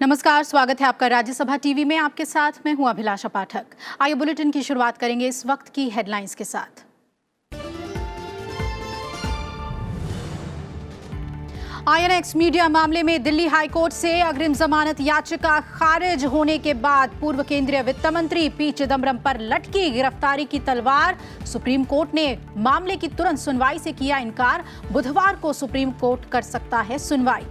नमस्कार, स्वागत है आपका राज्यसभा टीवी में। आपके साथ मैं हूं अभिलाषा पाठक। आइए बुलेटिन की शुरुआत करेंगे इस वक्त की हेडलाइंस के साथ। आईएनएक्स मीडिया मामले में दिल्ली हाईकोर्ट से अग्रिम जमानत याचिका खारिज होने के बाद पूर्व केंद्रीय वित्त मंत्री पी चिदम्बरम पर लटकी गिरफ्तारी की तलवार। सुप्रीम कोर्ट ने मामले की तुरंत सुनवाई से किया इनकार। बुधवार को सुप्रीम कोर्ट कर सकता है सुनवाई।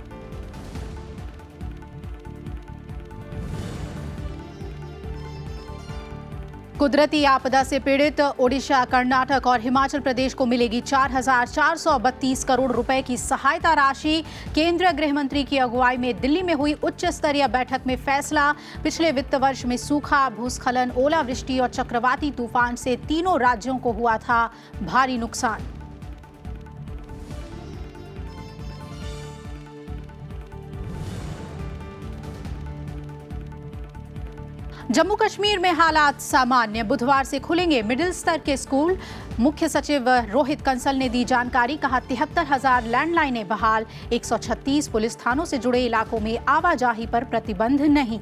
कुदरती आपदा से पीड़ित ओडिशा, कर्नाटक और हिमाचल प्रदेश को मिलेगी 4,432 करोड़ रुपए की सहायता राशि। केंद्रीय गृह मंत्री की अगुवाई में दिल्ली में हुई उच्च स्तरीय बैठक में फैसला। पिछले वित्त वर्ष में सूखा, भूस्खलन, ओलावृष्टि और चक्रवाती तूफान से तीनों राज्यों को हुआ था भारी नुकसान। जम्मू कश्मीर में हालात सामान्य। बुधवार से खुलेंगे मिडिल स्तर के स्कूल। मुख्य सचिव रोहित कंसल ने दी जानकारी। कहा 73,000 लैंडलाइनें बहाल। 136 पुलिस थानों से जुड़े इलाकों में आवाजाही पर प्रतिबंध नहीं।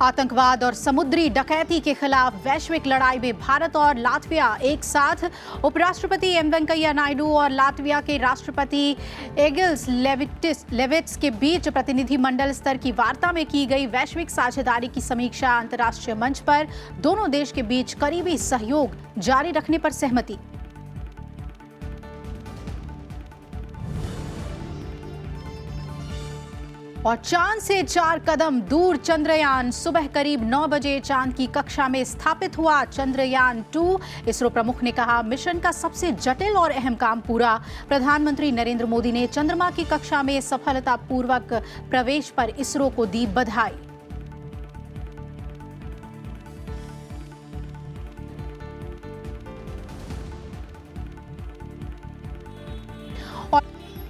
आतंकवाद और समुद्री डकैती के खिलाफ वैश्विक लड़ाई में भारत और लातविया एक साथ। उपराष्ट्रपति एम वेंकैया नायडू और लातविया के राष्ट्रपति एगिल्स लेविट्स के बीच प्रतिनिधिमंडल स्तर की वार्ता में की गई वैश्विक साझेदारी की समीक्षा। अंतर्राष्ट्रीय मंच पर दोनों देश के बीच करीबी सहयोग जारी रखने पर सहमति। और चांद से 4 कदम दूर चंद्रयान। सुबह करीब 9 बजे चांद की कक्षा में स्थापित हुआ चंद्रयान 2। इसरो प्रमुख ने कहा मिशन का सबसे जटिल और अहम काम पूरा। प्रधानमंत्री नरेंद्र मोदी ने चंद्रमा की कक्षा में सफलतापूर्वक प्रवेश पर इसरो को दी बधाई।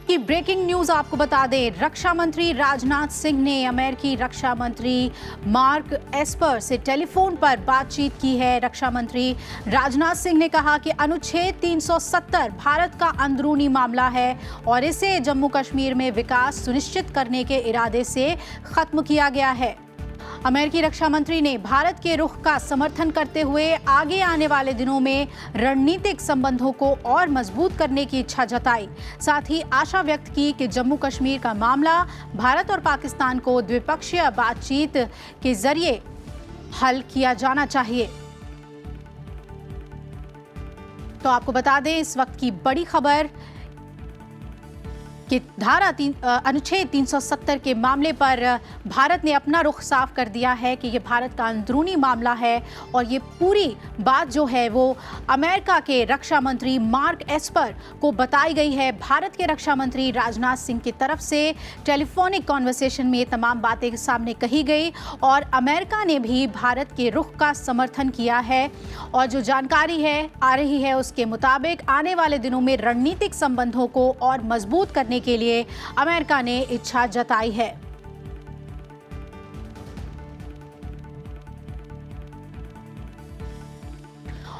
की ब्रेकिंग न्यूज आपको बता दें, रक्षा मंत्री राजनाथ सिंह ने अमेरिकी रक्षा मंत्री मार्क एस्पर से टेलीफोन पर बातचीत की है। रक्षा मंत्री राजनाथ सिंह ने कहा कि अनुच्छेद 370 भारत का अंदरूनी मामला है और इसे जम्मू कश्मीर में विकास सुनिश्चित करने के इरादे से खत्म किया गया है। अमेरिकी रक्षा मंत्री ने भारत के रुख का समर्थन करते हुए आगे आने वाले दिनों में रणनीतिक संबंधों को और मजबूत करने की इच्छा जताई। साथ ही आशा व्यक्त की कि जम्मू कश्मीर का मामला भारत और पाकिस्तान को द्विपक्षीय बातचीत के जरिए हल किया जाना चाहिए। तो आपको बता दें इस वक्त की बड़ी खबर कि अनुच्छेद 370 के मामले पर भारत ने अपना रुख साफ कर दिया है कि ये भारत का अंदरूनी मामला है और ये पूरी बात जो है वो अमेरिका के रक्षा मंत्री मार्क एस्पर को बताई गई है। भारत के रक्षा मंत्री राजनाथ सिंह की तरफ से टेलीफोनिक कॉन्वर्सेशन में ये तमाम बातें सामने कही गई और अमेरिका ने भी भारत के रुख का समर्थन किया है। और जो जानकारी है आ रही है उसके मुताबिक आने वाले दिनों में रणनीतिक संबंधों को और मजबूत करने के लिए अमेरिका ने इच्छा जताई है।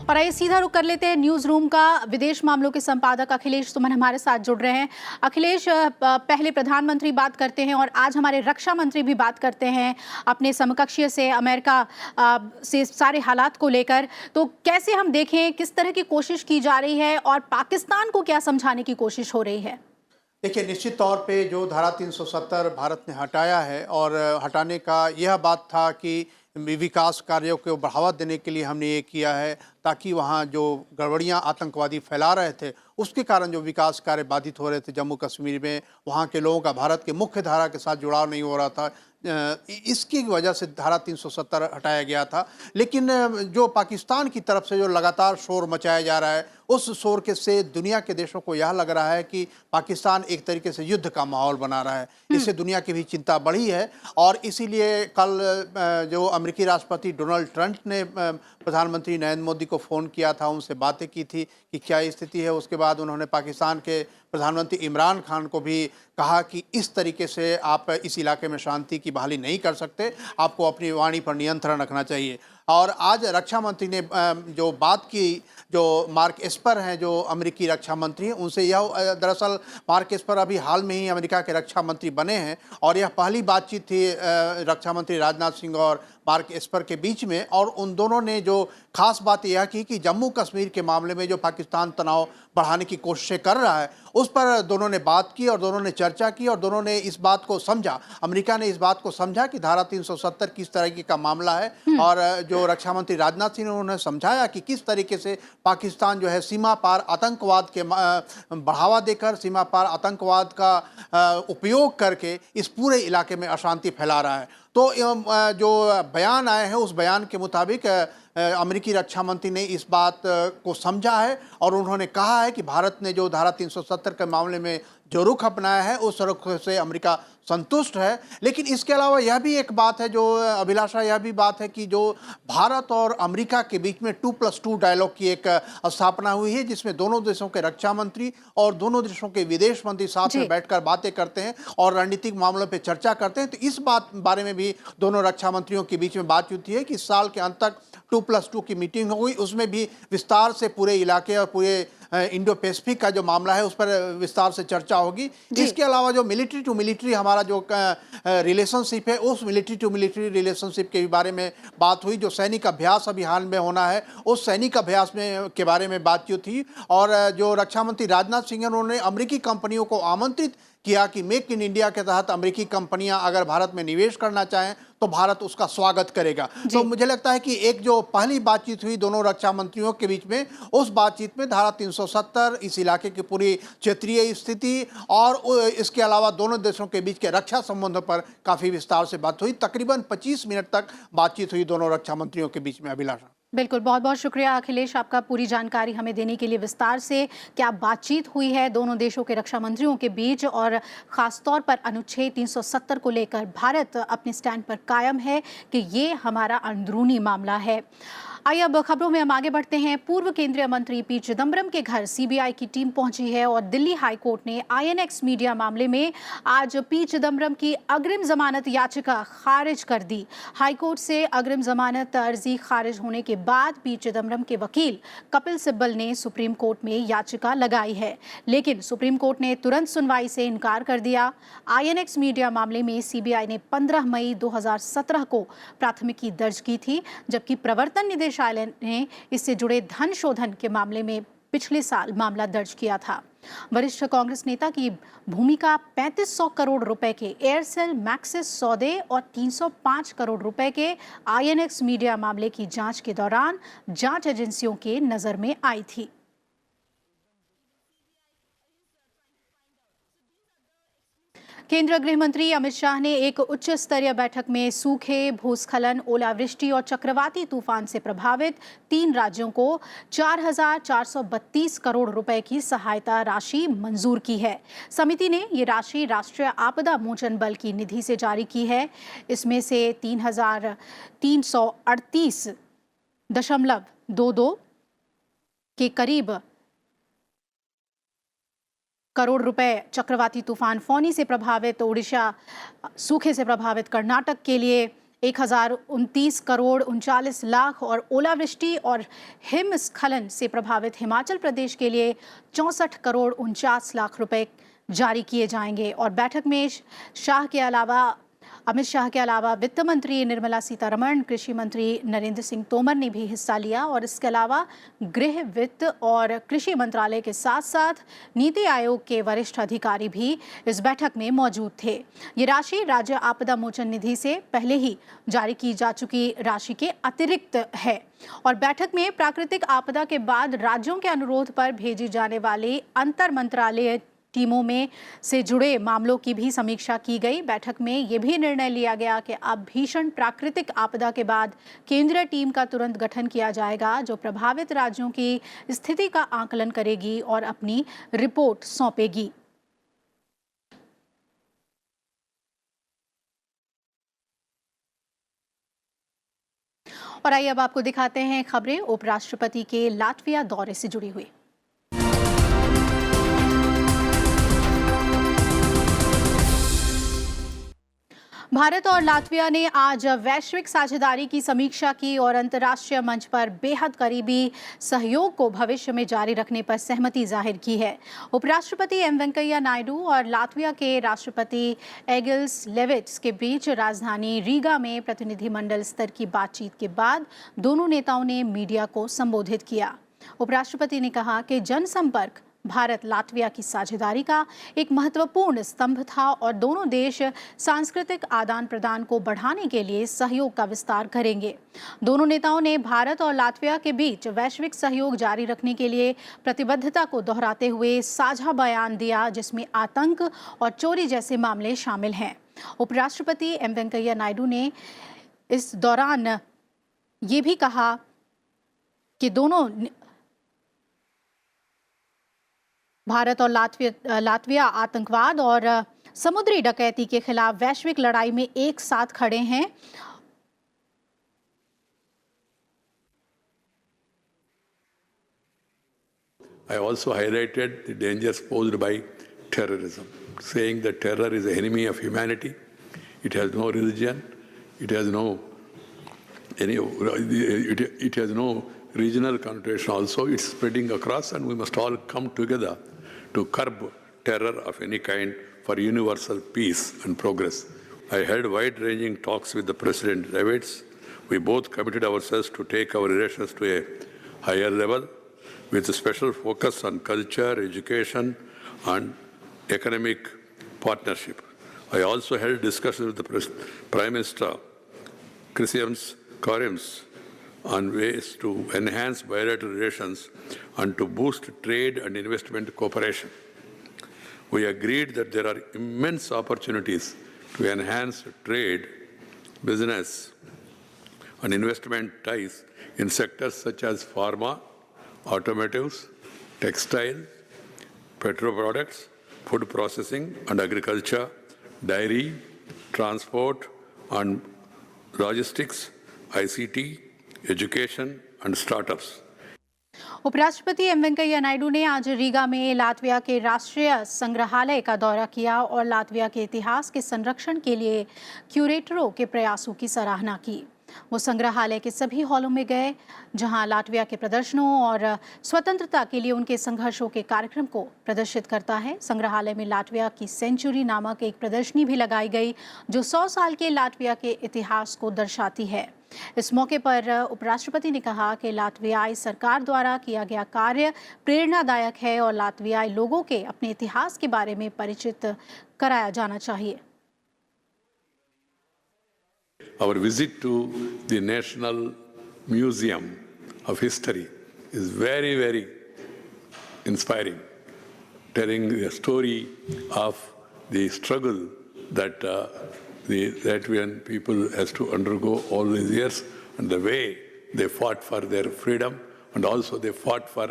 और आइए सीधा रुख कर लेते हैं न्यूज रूम का। विदेश मामलों के संपादक अखिलेश सुमन हमारे साथ जुड़ रहे हैं। अखिलेश, पहले प्रधानमंत्री बात करते हैं और आज हमारे रक्षा मंत्री भी बात करते हैं अपने समकक्षीय से अमेरिका से सारे हालात को लेकर। तो कैसे हम देखें, किस तरह की कोशिश की जा रही है और पाकिस्तान को क्या समझाने की कोशिश हो रही है? देखिए, निश्चित तौर पे जो धारा 370 भारत ने हटाया है और हटाने का यह बात था कि विकास कार्यों को बढ़ावा देने के लिए हमने ये किया है ताकि वहाँ जो गड़बड़ियाँ आतंकवादी फैला रहे थे उसके कारण जो विकास कार्य बाधित हो रहे थे जम्मू कश्मीर में, वहाँ के लोगों का भारत के मुख्य धारा के साथ जुड़ाव नहीं हो रहा था, इसकी वजह से धारा 370 हटाया गया था। लेकिन जो पाकिस्तान की तरफ से जो लगातार शोर मचाया जा रहा है उस शोर के से दुनिया के देशों को यह लग रहा है कि पाकिस्तान एक तरीके से युद्ध का माहौल बना रहा है। इससे दुनिया की भी चिंता बढ़ी है और इसीलिए कल जो अमेरिकी राष्ट्रपति डोनाल्ड ट्रंप ने प्रधानमंत्री नरेंद्र मोदी को फ़ोन किया था, उनसे बातें की थी कि क्या स्थिति है। उसके बाद उन्होंने पाकिस्तान के प्रधानमंत्री इमरान खान को भी कहा कि इस तरीके से आप इस इलाके में शांति की बहाली नहीं कर सकते, आपको अपनी वाणी पर नियंत्रण रखना चाहिए। और आज रक्षा मंत्री ने जो बात की, जो मार्क एस्पर हैं, जो अमेरिकी रक्षा मंत्री हैं, उनसे यह दरअसल मार्क एस्पर अभी हाल में ही अमेरिका के रक्षा मंत्री बने हैं और यह पहली बातचीत थी रक्षा मंत्री राजनाथ सिंह और मार्क एस्पर के बीच में। और उन दोनों ने जो खास बात यह की कि जम्मू कश्मीर के मामले में जो पाकिस्तान तनाव बढ़ाने की कोशिशें कर रहा है, उस पर दोनों ने बात की और दोनों ने चर्चा की और दोनों ने इस बात को समझा, अमेरिका ने इस बात को समझा कि धारा 370 किस तरीके का मामला है। और जो रक्षा मंत्री राजनाथ सिंह ने उन्होंने समझाया कि किस तरीके से पाकिस्तान जो है सीमा पार आतंकवाद के बढ़ावा देकर, सीमा पार आतंकवाद का उपयोग करके इस पूरे इलाके में अशांति फैला रहा है। तो जो बयान आए हैं उस बयान के मुताबिक अमेरिकी रक्षा मंत्री ने इस बात को समझा है और उन्होंने कहा है कि भारत ने जो धारा 370 के मामले में जो रुख अपनाया है उस रुख से अमेरिका संतुष्ट है। लेकिन इसके अलावा यह भी एक बात है, जो अभिलाषा, यह भी बात है कि जो भारत और अमेरिका के बीच में 2+2 डायलॉग की एक स्थापना हुई है, जिसमें दोनों देशों के रक्षा मंत्री और दोनों देशों के विदेश मंत्री साथ में बैठकर बातें करते हैं और रणनीतिक मामलों पर चर्चा करते हैं। तो इस बारे में भी दोनों रक्षा मंत्रियों के बीच में बातचीत हुई है कि इस साल के अंत तक 2+2 की मीटिंग हुई, उसमें भी विस्तार से पूरे इलाके और पूरे इंडो पैसिफिक का जो मामला है उस पर विस्तार से चर्चा होगी। इसके अलावा जो मिलिट्री टू मिलिट्री हमारा जो रिलेशनशिप है, उस मिलिट्री टू मिलिट्री रिलेशनशिप के बारे में बात हुई। जो सैनिक अभ्यास अभी हाल में होना है, उस सैनिक अभ्यास में के बारे में बातचीत थी। और जो रक्षा मंत्री राजनाथ सिंह, उन्होंने अमेरिकी कंपनियों को आमंत्रित किया कि मेक इन इंडिया के तहत अमेरिकी कंपनियां अगर भारत में निवेश करना चाहें तो भारत उसका स्वागत करेगा। तो मुझे लगता है कि एक जो पहली बातचीत हुई दोनों रक्षा मंत्रियों के बीच में, उस बातचीत में धारा 370, इस इलाके की पूरी क्षेत्रीय स्थिति और इसके अलावा दोनों देशों के बीच के रक्षा संबंधों पर काफ़ी विस्तार से बात हुई। तकरीबन 25 मिनट तक बातचीत हुई दोनों रक्षा मंत्रियों के बीच में। अभिलाषा, बिल्कुल, बहुत बहुत शुक्रिया अखिलेश, आपका पूरी जानकारी हमें देने के लिए विस्तार से। क्या बातचीत हुई है दोनों देशों के रक्षा मंत्रियों के बीच और ख़ासतौर पर अनुच्छेद 370 को लेकर भारत अपने स्टैंड पर कायम है कि ये हमारा अंदरूनी मामला है। आइए अब खबरों में हम आगे बढ़ते हैं। पूर्व केंद्रीय मंत्री पी चिदम्बरम के घर सीबीआई की टीम पहुंची है और दिल्ली हाई कोर्ट ने आईएनएक्स मीडिया मामले में आज पी चिदम्बरम की अग्रिम जमानत याचिका खारिज कर दी। हाई कोर्ट से अग्रिम जमानत अर्जी खारिज होने के बाद पी चिदम्बरम के वकील कपिल सिब्बल ने सुप्रीम कोर्ट में याचिका लगाई है, लेकिन सुप्रीम कोर्ट ने तुरंत सुनवाई से इनकार कर दिया। आईएनएक्स मीडिया मामले में सीबीआई ने 15 मई 2017 को प्राथमिकी दर्ज की थी, जबकि प्रवर्तन निदेशालय ने इससे जुड़े धन शोधन के मामले में पिछले साल मामला दर्ज किया था। वरिष्ठ कांग्रेस नेता की भूमिका 3500 करोड़ रुपए के एयरसेल मैक्सिस सौदे और 305 करोड़ रुपए के आईएनएक्स मीडिया मामले की जांच के दौरान जांच एजेंसियों के नजर में आई थी। केंद्रीय गृह मंत्री अमित शाह ने एक उच्च स्तरीय बैठक में सूखे, भूस्खलन, ओलावृष्टि और चक्रवाती तूफान से प्रभावित 3 राज्यों को 4,432 करोड़ रुपए की सहायता राशि मंजूर की है। समिति ने ये राशि राष्ट्रीय आपदा मोचन बल की निधि से जारी की है। इसमें से 3,338.22 के करीब करोड़ रुपए चक्रवाती तूफान फोनी से प्रभावित ओडिशा, सूखे से प्रभावित कर्नाटक के लिए 1,029 करोड़ 39 लाख और ओलावृष्टि और हिमस्खलन से प्रभावित हिमाचल प्रदेश के लिए 64 करोड़ 49 लाख रुपए जारी किए जाएंगे। और बैठक में अमित शाह के अलावा वित्त मंत्री निर्मला सीतारमण, कृषि मंत्री नरेंद्र सिंह तोमर ने भी हिस्सा लिया और इसके अलावा गृह, वित्त और कृषि मंत्रालय के साथ साथ नीति आयोग के वरिष्ठ अधिकारी भी इस बैठक में मौजूद थे। ये राशि राज्य आपदा मोचन निधि से पहले ही जारी की जा चुकी राशि के अतिरिक्त है। और बैठक में प्राकृतिक आपदा के बाद राज्यों के अनुरोध पर भेजी जाने वाली अंतर मंत्रालय टीमों में से जुड़े मामलों की भी समीक्षा की गई। बैठक में ये भी निर्णय लिया गया कि अब भीषण प्राकृतिक आपदा के बाद केंद्रीय टीम का तुरंत गठन किया जाएगा, जो प्रभावित राज्यों की स्थिति का आकलन करेगी और अपनी रिपोर्ट सौंपेगी। और आइए अब आपको दिखाते हैं खबरें उपराष्ट्रपति के लाटविया दौरे से जुड़ी हुई। भारत और लातविया ने आज वैश्विक साझेदारी की समीक्षा की और अंतर्राष्ट्रीय मंच पर बेहद करीबी सहयोग को भविष्य में जारी रखने पर सहमति जाहिर की है। उपराष्ट्रपति एम वेंकैया नायडू और लातविया के राष्ट्रपति एगिल्स लेविट्स के बीच राजधानी रीगा में प्रतिनिधिमंडल स्तर की बातचीत के बाद दोनों नेताओं ने मीडिया को संबोधित किया। उपराष्ट्रपति ने कहा कि जनसंपर्क भारत लातविया की साझेदारी का एक महत्वपूर्ण स्तंभ था और दोनों देश सांस्कृतिक आदान प्रदान को बढ़ाने के लिए सहयोग का विस्तार करेंगे। दोनों नेताओं ने भारत और लातविया के बीच वैश्विक सहयोग जारी रखने के लिए प्रतिबद्धता को दोहराते हुए साझा बयान दिया, जिसमें आतंक और चोरी जैसे मामले शामिल हैं। उपराष्ट्रपति एम वेंकैया नायडू ने इस दौरान ये भी कहा कि दोनों भारत और लातविया आतंकवाद और समुद्री डकैती के खिलाफ वैश्विक लड़ाई में एक साथ खड़े हैं। I also highlighted the dangers posed by terrorism, saying that terror is the enemy of humanity. It has no religion. It has no regional connotation. Also, it's spreading across, and we must all come together to curb terror of any kind for universal peace and progress. I held wide-ranging talks with the President Levits. We both committed ourselves to take our relations to a higher level with a special focus on culture, education, and economic partnership. I also held discussions with the Prime Minister Chrysimis Karims on ways to enhance bilateral relations and to boost trade and investment cooperation. We agreed that there are immense opportunities to enhance trade, business, and investment ties in sectors such as pharma, automotives, textile, petro products, food processing and agriculture, dairy, transport and logistics, ICT, education and startups. उपराष्ट्रपति M Venkaiah Naidu ने आज रीगा में Latvia के राष्ट्रीय संग्रहालय का दौरा किया और लातविया के इतिहास के संरक्षण के लिए क्यूरेटरों के प्रयासों की सराहना की। वो संग्रहालय के सभी हॉलों में गए जहां लातविया के प्रदर्शनों और स्वतंत्रता के लिए उनके संघर्षों के कार्यक्रम को प्रदर्शित करता है। संग्रहालय में लातविया की सेंचुरी नामक एक प्रदर्शनी भी लगाई गई जो 100 साल के लातविया के इतिहास को दर्शाती है। इस मौके पर उपराष्ट्रपति ने कहा कि लातवियाई सरकार द्वारा किया गया कार्य प्रेरणादायक है और लातवियाई लोगों के अपने इतिहास के बारे में परिचित कराया जाना चाहिए। Our visit to the National Museum of History is very, very inspiring, telling the story of the struggle that the Latvian people has to undergo all these years and the way they fought for their freedom and also they fought for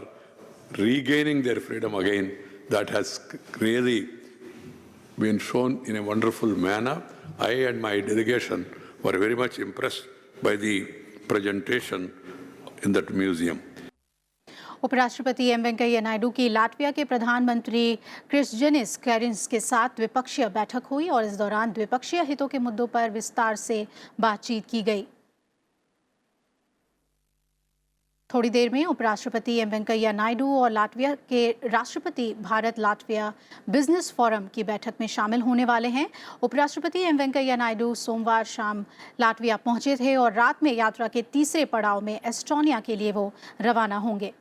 regaining their freedom again. That has really been shown in a wonderful manner. I and my delegation were very much impressed by the presentation in that museum. उपराष्ट्रपति M Venkaiah Naidu की Latvia के प्रधानमंत्री क्रिस्जिनिस Karins के साथ द्विपक्षीय बैठक हुई और इस दौरान द्विपक्षीय हितों के मुद्दों पर विस्तार से बातचीत की गई। थोड़ी देर में उपराष्ट्रपति एम वेंकैया नायडू और लातविया के राष्ट्रपति भारत लातविया बिजनेस फोरम की बैठक में शामिल होने वाले हैं। उपराष्ट्रपति एम वेंकैया नायडू सोमवार शाम लातविया पहुंचे थे और रात में यात्रा के तीसरे पड़ाव में एस्टोनिया के लिए वो रवाना होंगे।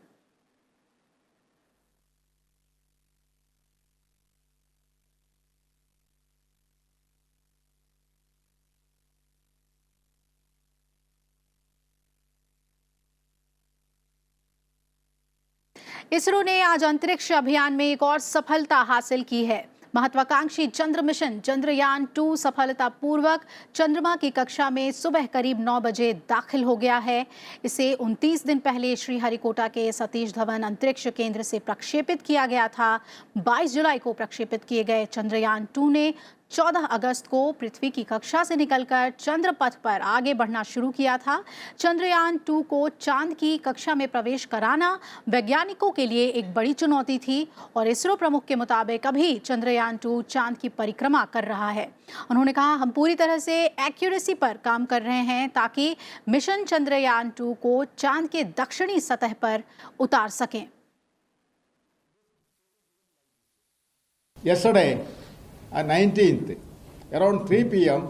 इसरो ने आज अंतरिक्ष अभियान में एक और सफलता हासिल की है। महत्वाकांक्षी चंद्र मिशन चंद्रयान 2 सफलतापूर्वक चंद्रमा की कक्षा में सुबह करीब 9 बजे दाखिल हो गया है। इसे 29 दिन पहले श्रीहरिकोटा के सतीश धवन अंतरिक्ष केंद्र से प्रक्षेपित किया गया था। 22 जुलाई को प्रक्षेपित किए गए चंद्रयान 2 ने 14 अगस्त को पृथ्वी की कक्षा से निकलकर चंद्र पथ पर आगे बढ़ना शुरू किया था। चंद्रयान 2 को चांद की कक्षा में प्रवेश कराना वैज्ञानिकों के लिए एक बड़ी चुनौती थी और इसरो प्रमुख के मुताबिक अभी चंद्रयान 2 चांद की परिक्रमा कर रहा है। उन्होंने कहा, हम पूरी तरह से एक्यूरेसी पर काम कर रहे हैं ताकि मिशन चंद्रयान 2 को चांद के दक्षिणी सतह पर उतार सकें। Yesterday, on 19th, around 3 p.m.,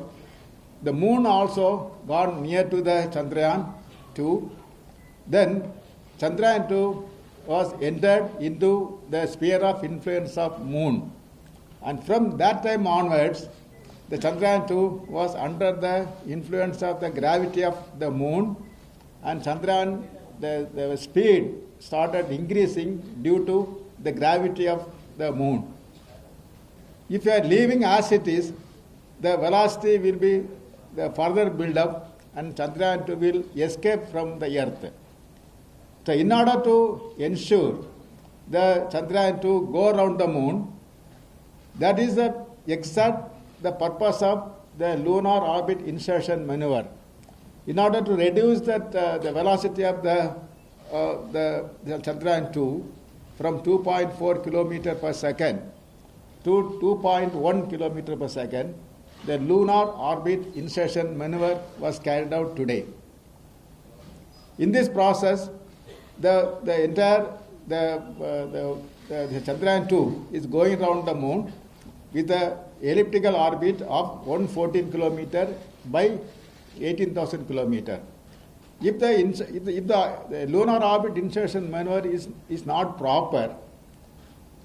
the moon also gone near to the Chandrayaan 2. Then Chandrayaan 2 was entered into the sphere of influence of moon. And from that time onwards, the Chandrayaan 2 was under the influence of the gravity of the moon, and Chandrayaan, the speed started increasing due to the gravity of the moon. If you are leaving as it is, the velocity will be the further build up and Chandrayaan 2 will escape from the earth. So in order to ensure the Chandrayaan 2 go around the moon, that is the exact the purpose of the lunar orbit insertion maneuver. In order to reduce that the velocity of the Chandrayaan 2 from 2.4 km per second to 2.1 km per second, the lunar orbit insertion maneuver was carried out today. In this process, the entire Chandrayaan 2 is going around the moon with the elliptical orbit of 114 km by 18,000 km. If the lunar orbit insertion maneuver is not proper,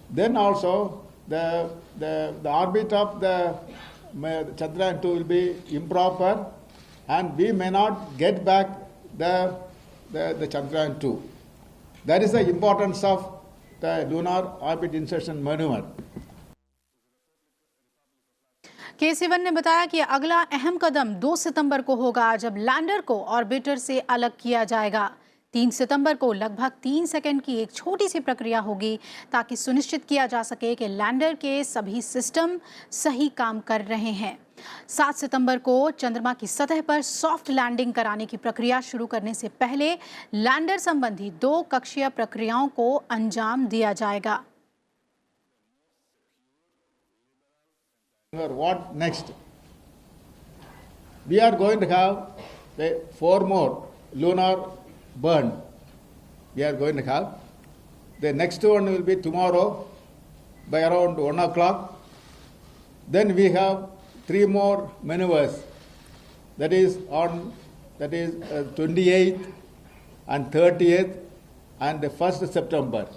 then also the orbit of the Chandrayaan 2 will be improper, and we may not get back the Chandrayaan 2. That is the importance of the lunar orbit insertion maneuver. के सिवन ने बताया कि अगला अहम कदम 2 सितंबर को होगा, जब lander को ऑर्बिटर से अलग किया जाएगा। 3 सितंबर को लगभग 3 सेकंड की एक छोटी सी प्रक्रिया होगी ताकि सुनिश्चित किया जा सके कि लैंडर के सभी सिस्टम सही काम कर रहे हैं। 7 सितंबर को चंद्रमा की सतह पर सॉफ्ट लैंडिंग कराने की प्रक्रिया शुरू करने से पहले लैंडर संबंधी 2 कक्षीय प्रक्रियाओं को अंजाम दिया जाएगा। What next? We are going to have 4 more lunar burn. We are going to have. The next one will be tomorrow by around 1 o'clock. Then we have 3 more maneuvers. That is 28th and 30th and the 1st September.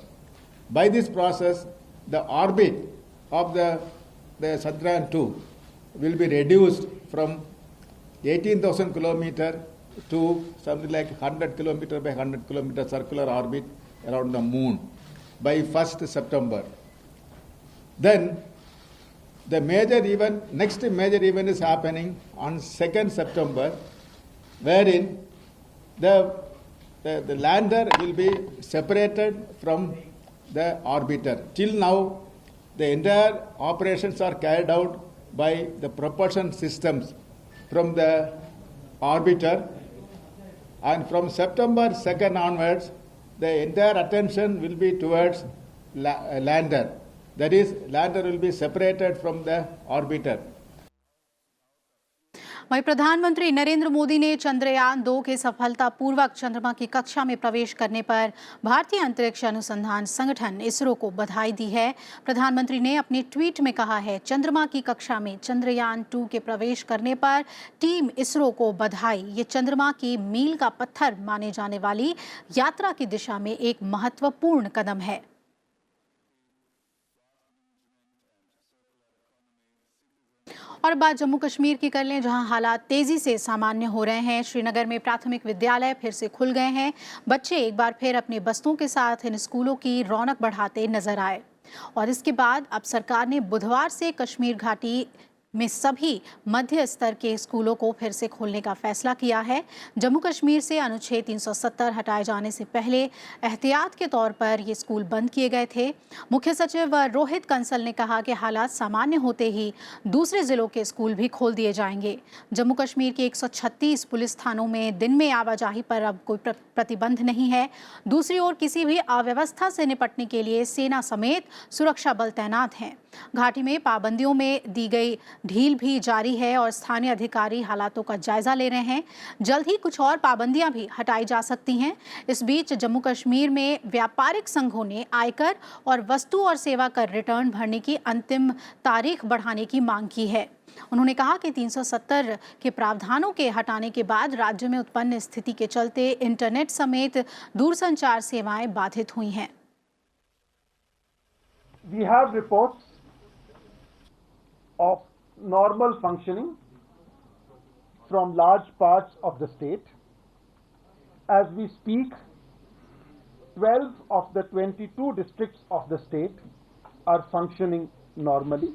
By this process, the orbit of the Chandrayaan 2 will be reduced from 18,000 km to something like 100 km by 100 km circular orbit around the moon by 1st September. Then the next major event is happening on 2nd September, wherein the lander will be separated from the orbiter. Till now, the entire operations are carried out by the propulsion systems from the orbiter, and from September 2nd onwards, the entire attention will be towards lander. That is, lander will be separated from the orbiter. वहीं प्रधानमंत्री नरेंद्र मोदी ने चंद्रयान 2 के सफलतापूर्वक चंद्रमा की कक्षा में प्रवेश करने पर भारतीय अंतरिक्ष अनुसंधान संगठन इसरो को बधाई दी है। प्रधानमंत्री ने अपने ट्वीट में कहा है, चंद्रमा की कक्षा में चंद्रयान 2 के प्रवेश करने पर टीम इसरो को बधाई। ये चंद्रमा की मील का पत्थर माने जाने वाली यात्रा की दिशा में एक महत्वपूर्ण कदम है। और बात जम्मू कश्मीर की कर लें, जहां हालात तेजी से सामान्य हो रहे हैं। श्रीनगर में प्राथमिक विद्यालय फिर से खुल गए हैं। बच्चे एक बार फिर अपने बस्तों के साथ इन स्कूलों की रौनक बढ़ाते नजर आए। और इसके बाद अब सरकार ने बुधवार से कश्मीर घाटी में सभी मध्य स्तर के स्कूलों को फिर से खोलने का फैसला किया है। जम्मू कश्मीर से अनुच्छेद 370 हटाए जाने से पहले एहतियात के तौर पर ये स्कूल बंद किए गए थे। मुख्य सचिव रोहित कंसल ने कहा कि हालात सामान्य होते ही दूसरे जिलों के स्कूल भी खोल दिए जाएंगे। जम्मू कश्मीर के 136 पुलिस थानों में दिन में आवाजाही पर अब कोई प्रतिबंध नहीं है। दूसरी ओर किसी भी अव्यवस्था से निपटने के लिए सेना समेत सुरक्षा बल तैनात हैं। घाटी में पाबंदियों में दी गई ढील भी जारी है और स्थानीय अधिकारी हालातों का जायजा ले रहे हैं। जल्द ही कुछ और पाबंदियां भी हटाई जा सकती हैं। इस बीच जम्मू कश्मीर में व्यापारिक संघों ने आयकर और वस्तु और सेवा कर रिटर्न भरने की अंतिम तारीख बढ़ाने की मांग की है। उन्होंने कहा कि 370 के प्रावधानों के हटाने के बाद राज्य में उत्पन्न स्थिति के चलते इंटरनेट समेत दूरसंचार सेवाएं बाधित हुई हैं। We have reports of normal functioning from large parts of the state. As we speak, 12 of the 22 districts of the state are functioning normally.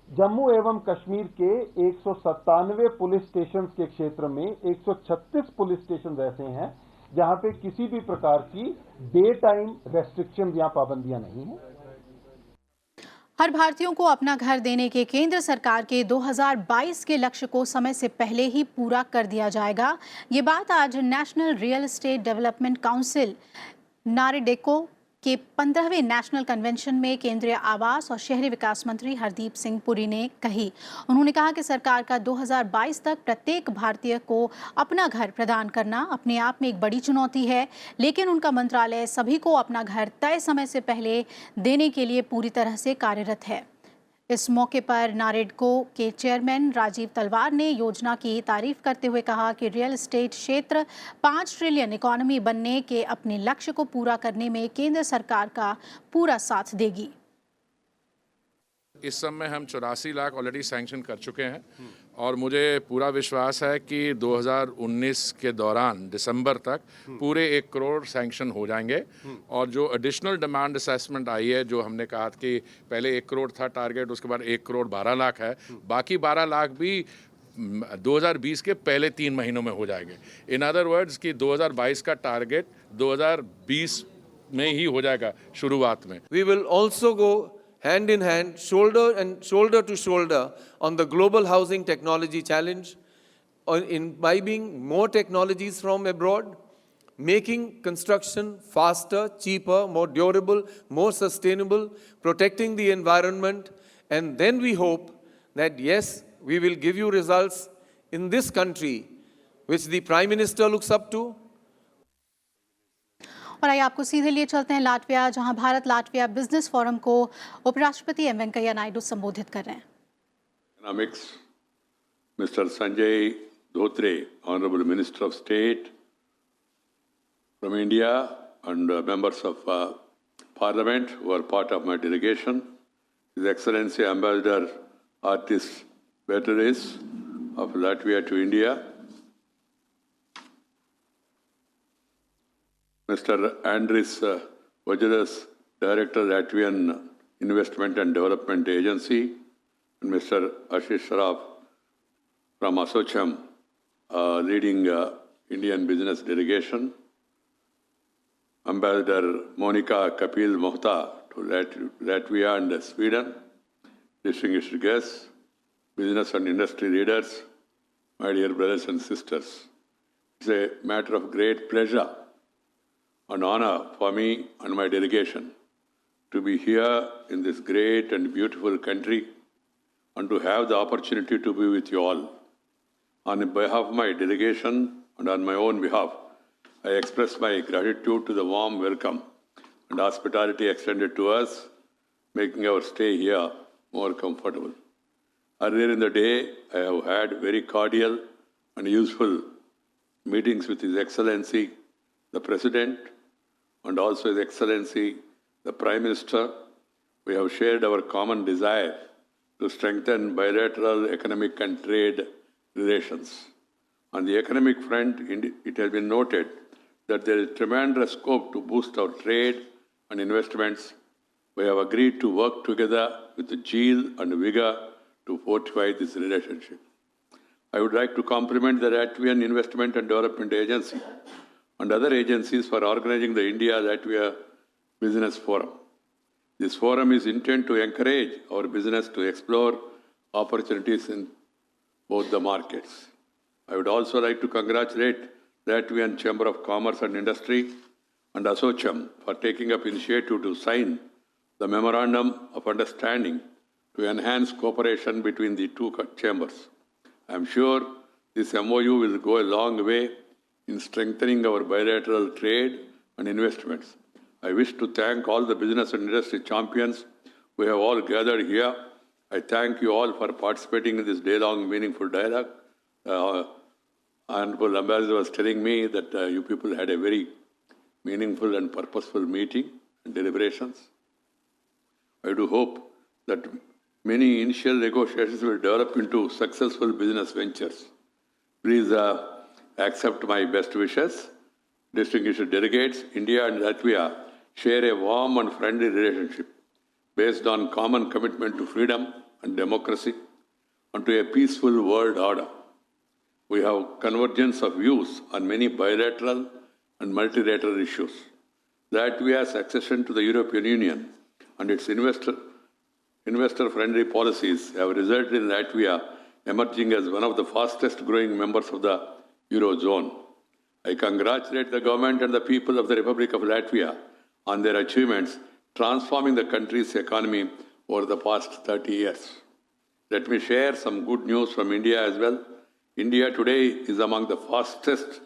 Jammu एवं कश्मीर के 197 पुलिस स्टेशन के क्षेत्र में 136 पुलिस स्टेशन ऐसे हैं जहां पे किसी भी प्रकार की डे टाइम रेस्ट्रिक्शन या पाबंदियां नहीं हैं। हर भारतीयों को अपना घर देने के केंद्र सरकार के 2022 के लक्ष्य को समय से पहले ही पूरा कर दिया जाएगा। ये बात आज national real estate development council NAREDCO के 15वें नेशनल कन्वेंशन में केंद्रीय आवास और शहरी विकास मंत्री हरदीप सिंह पुरी ने कही। उन्होंने कहा कि सरकार का 2022 तक प्रत्येक भारतीय को अपना घर प्रदान करना अपने आप में एक बड़ी चुनौती है, लेकिन उनका मंत्रालय सभी को अपना घर तय समय से पहले देने के लिए पूरी तरह से कार्यरत है। इस मौके पर नारेडको के चेयरमैन राजीव तलवार ने योजना की तारीफ करते हुए कहा कि रियल एस्टेट क्षेत्र 5 ट्रिलियन इकोनॉमी बनने के अपने लक्ष्य को पूरा करने में केंद्र सरकार का पूरा साथ देगी। इस समय हम 84 लाख ऑलरेडी सैंक्शन कर चुके हैं और मुझे पूरा विश्वास है कि 2019 के दौरान दिसंबर तक पूरे 1 करोड़ सैंक्शन हो जाएंगे। और जो एडिशनल डिमांड असेसमेंट आई है, जो हमने कहा कि पहले 1 करोड़ था टारगेट, उसके बाद 1 करोड़ 12 लाख है, बाकी 12 लाख भी 2020 के पहले 3 महीनों में हो जाएंगे। इन अदर वर्ड्स कि 2022 का टारगेट 2020 में ही हो जाएगा शुरुआत में। We will also go hand in hand, shoulder to shoulder on the global housing technology challenge, on imbibing more technologies from abroad, making construction faster, cheaper, more durable, more sustainable, protecting the environment, and then we hope that yes, we will give you results in this country which the Prime Minister looks up to. और आइए आपको सीधे लिए चलते हैं Latvia, जहां Bharat Latvia business forum को उपराष्ट्रपति एम वेंकैया नायडू संबोधित कर रहे हैं। Economics, Mr. Sanjay Dhotre, Honorable Minister of State from India, and members of Parliament who are part of my delegation, His Excellency Ambassador Artis Veteris of Latvia to India, Mr. Andris Vajaras, Director, Latvian Investment and Development Agency, and Mr. Ashish Sharaf from Assocham, leading Indian business delegation, Ambassador Monica Kapil Mohta to Latvia and Sweden, distinguished guests, business and industry leaders, my dear brothers and sisters. It's a matter of great pleasure and honor for me and my delegation to be here in this great and beautiful country and to have the opportunity to be with you all. On behalf of my delegation and on my own behalf, I express my gratitude to the warm welcome and hospitality extended to us, making our stay here more comfortable. Earlier in the day, I have had very cordial and useful meetings with His Excellency, the President, and also His Excellency, the Prime Minister. We have shared our common desire to strengthen bilateral economic and trade relations. On the economic front, it has been noted that there is tremendous scope to boost our trade and investments. We have agreed to work together with zeal and vigor to fortify this relationship. I would like to compliment the Latvian Investment and Development Agency and other agencies for organizing the India-Latvia Business Forum. This forum is intended to encourage our business to explore opportunities in both the markets. I would also like to congratulate Latvian Chamber of Commerce and Industry and ASSOCHAM for taking up initiative to sign the Memorandum of Understanding to enhance cooperation between the two chambers. I am sure this MOU will go a long way in strengthening our bilateral trade and investments. I wish to thank all the business and industry champions who have all gathered here. I thank you all for participating in this day-long meaningful dialogue. Honorable Ambassador was telling me that you people had a very meaningful and purposeful meeting and deliberations. I do hope that many initial negotiations will develop into successful business ventures. Please accept my best wishes. Distinguished delegates, India and Latvia share a warm and friendly relationship based on common commitment to freedom and democracy and to a peaceful world order. We have convergence of views on many bilateral and multilateral issues. Latvia's accession to the European Union and its investor-friendly policies have resulted in Latvia emerging as one of the fastest-growing members of the Eurozone. I congratulate the government and the people of the Republic of Latvia on their achievements transforming the country's economy over the past 30 years. Let me share some good news from India as well. India today is among the fastest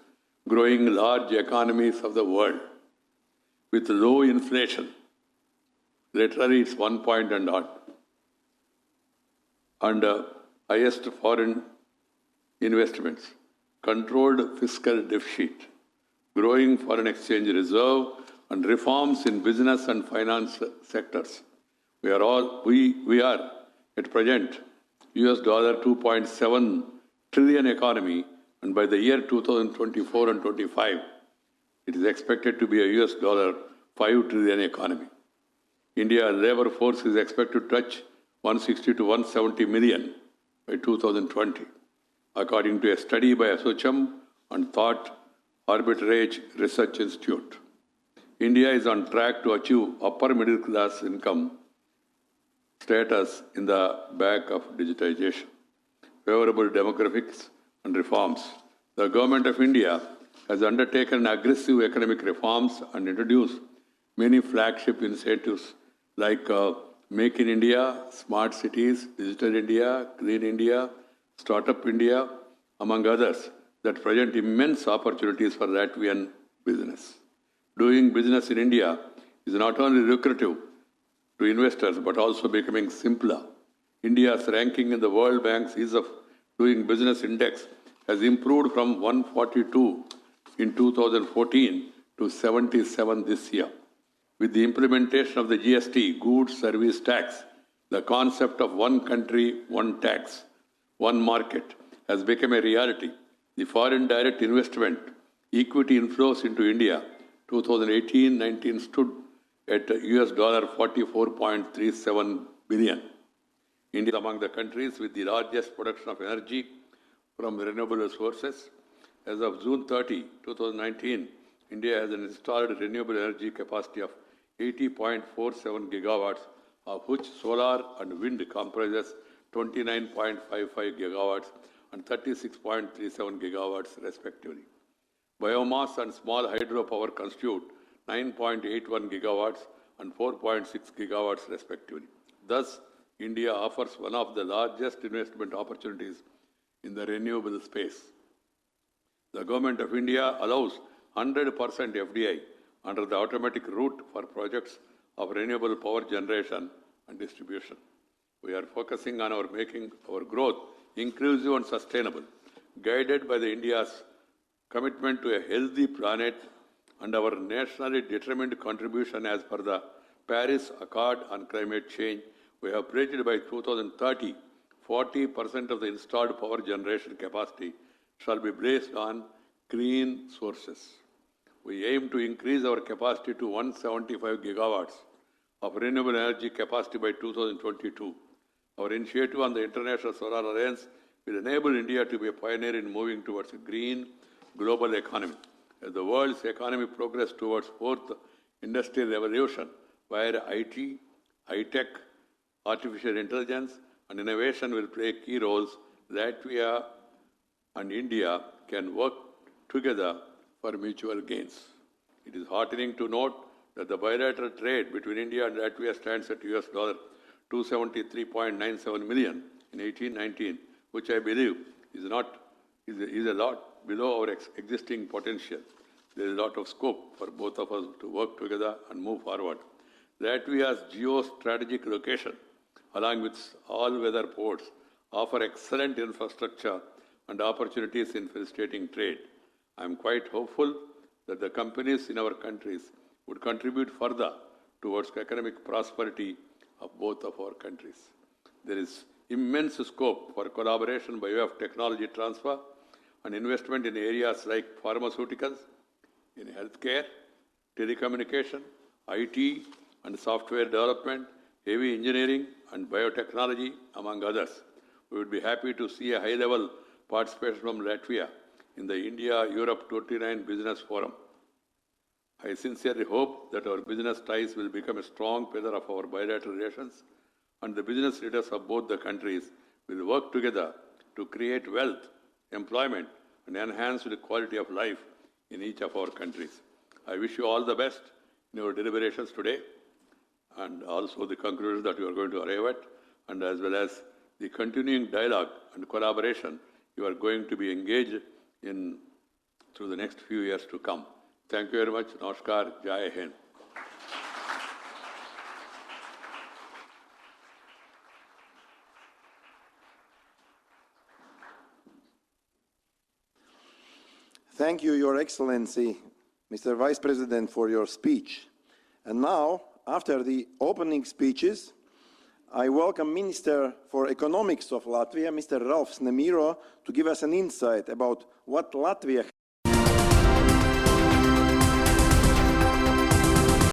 growing large economies of the world with low inflation. Literally, it's 1 point and odd. And highest foreign investments, controlled fiscal deficit, growing foreign exchange reserve, and reforms in business and finance sectors. We are at present $2.7 trillion economy, and by the year 2024 and 25, it is expected to be a $5 trillion economy. India's labor force is expected to touch 160 to 170 million by 2020, according to a study by ASSOCHAM and Thought Arbitrage Research Institute. India is on track to achieve upper middle class income status in the back of digitization, favorable demographics and reforms. The government of India has undertaken aggressive economic reforms and introduced many flagship initiatives like Make in India, Smart Cities, Digital India, Clean India, Startup India, among others, that present immense opportunities for Latvian business. Doing business in India is not only lucrative to investors but also becoming simpler. India's ranking in the World Bank's Ease of Doing Business Index has improved from 142 in 2014 to 77 this year. With the implementation of the GST, Goods Service Tax, the concept of one country, one tax, one market has become a reality. The foreign direct investment equity inflows into India 2018-19 stood at $44.37 billion. India is among the countries with the largest production of energy from renewable sources. As of June 30, 2019, India has an installed renewable energy capacity of 80.47 gigawatts, of which solar and wind comprises 29.55 gigawatts and 36.37 gigawatts respectively. Biomass and small hydropower constitute 9.81 gigawatts and 4.6 gigawatts respectively. Thus, India offers one of the largest investment opportunities in the renewable space. The Government of India allows 100% FDI under the automatic route for projects of renewable power generation and distribution. We are focusing on making our growth inclusive and sustainable, guided by India's commitment to a healthy planet and our nationally determined contribution as per the Paris Accord on Climate Change. We have pledged by 2030, 40% of the installed power generation capacity shall be based on clean sources. We aim to increase our capacity to 175 gigawatts of renewable energy capacity by 2022. Our initiative on the International Solar Alliance will enable India to be a pioneer in moving towards a green global economy. As the world's economy progresses towards fourth industrial revolution, where IT, high-tech, artificial intelligence, and innovation will play key roles, Latvia and India can work together for mutual gains. It is heartening to note that the bilateral trade between India and Latvia stands at $273.97 million in 18-19, which I believe is a lot below our existing potential. There is a lot of scope for both of us to work together and move forward. Latvia's geostrategic location, along with all-weather ports, offer excellent infrastructure and opportunities in facilitating trade. I am quite hopeful that the companies in our countries would contribute further towards economic prosperity of both of our countries. There is immense scope for collaboration by way of technology transfer and investment in areas like pharmaceuticals, in healthcare, telecommunication, IT and software development, heavy engineering and biotechnology, among others. We would be happy to see a high-level participation from Latvia in the India-Europe 29 Business Forum. I sincerely hope that our business ties will become a strong pillar of our bilateral relations, and the business leaders of both the countries will work together to create wealth, employment, and enhance the quality of life in each of our countries. I wish you all the best in your deliberations today, and also the conclusions that you are going to arrive at, and as well as the continuing dialogue and collaboration you are going to be engaged in through the next few years to come. Thank you very much. Namaskar. Jai Hind. Thank you, Your Excellency, Mr. Vice President, for your speech. And now, after the opening speeches, I welcome Minister for Economics of Latvia, Mr. Ralfs Nemiro, to give us an insight about what Latvia